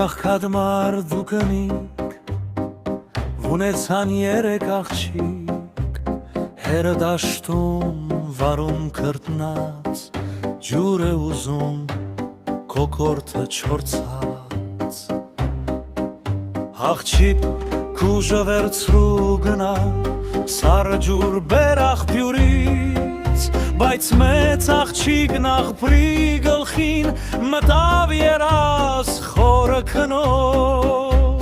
Աղքադմար դու կնիկ, վունեցան երեք աղջիկ, հերը դաշտում վարում կրտնած, ջուր է ուզում կոկորդը չորցած։ Աղջիկ կուժը վերցրու գնա, սարը ջուր բեր աղբյուրից, բայց մեծ աղջիկն աղբրի գլխին մտավ երաս խորը քնով։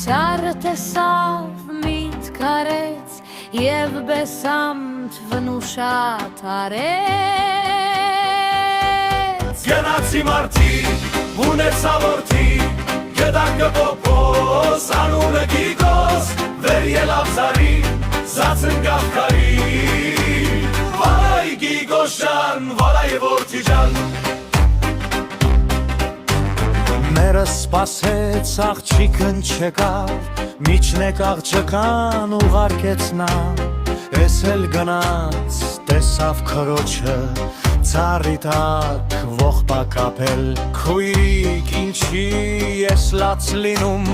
Ծառը տեսավ միտք արեց և բեսամտ վնուշատ արեց։ Գնացի մարդիկ, ունեցավ որդիկ, գդակը պոպոս, անունը Գիգոս, վեր ելավ զարին, զացնգավ քարին։ Վայ Գիգոս ջան, վայ որդի ջան։ Մերը սպասեց աղջիկն չեկավ, միջնեք աղջկան ուղարկեց նա, էս էլ գնաց տեսավ քրոջը, ծառի տակ ողբա կապել։ Քույրիկ ինչի ես լաց լինում,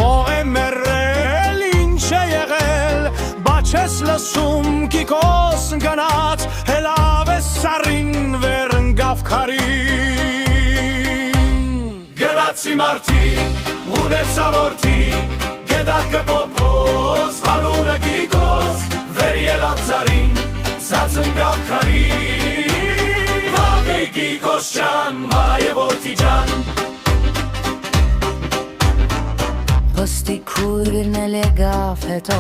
ող է մերել, ինչ է եղել, բա չես լսում Գիգոս գնաց, հելավ է սարին վեր ընկավ քարին։ Գնացի մարդիկ, ունեցավ որդիկ, գդակը պոպոս, անունը Գիգոս, վեր ելավ զարին, զացնգավ քարին։ Գիգոս ջան, վայ որդի ջան։ Ոստի քույրն էլ եկավ հետո,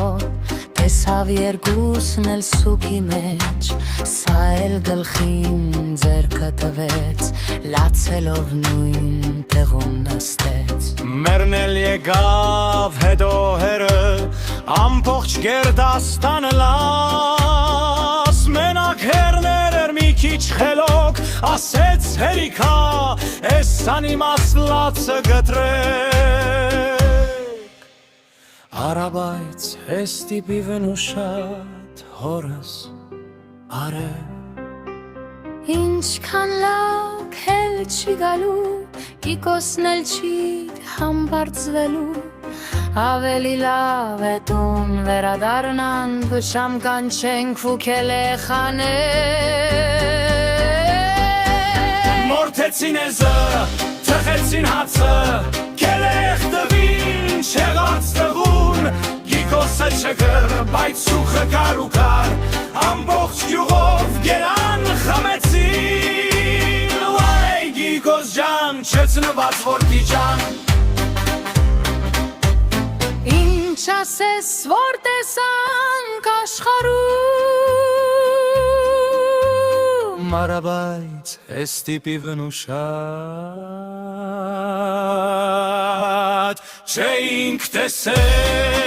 տեսավ երկուսն էլ սուգի մեջ, սա էլ գլխին ձեռքը տվեց, լացելով նույն տեղում նստեց։ Մերն էլ եկավ հետո հերը, ամբողջ գերդաստանը լաս, մենակ հերներ էր մի քիչ խելոք, ասեց հերիքա, էս անիմասլացը գտրեք։ Արաբայց հեստիպի վնուշատ հորս արե։ Ինչքան լակ հել չի գալու, Գիգոսն էլ չի համբարձվելու, ավելի լավ է տուն վերադառնան, վշամ կանչենք ֆուքել է խանել։ Մորթեցին էզը, թխեցին հացը, կերեխ տվին, չեղած տղուն, Գիգոսը չգր, բայց սուխը կար ու կար, ամբողջ գյուղով գերան խմեցին։ Վայ Գիգոս ջան, չեցնված որդի ջան։ Ինչ ասես որ տեսանք աշխարհում, Արաբայց հեստիպի վնուշատ չէինք տեսել։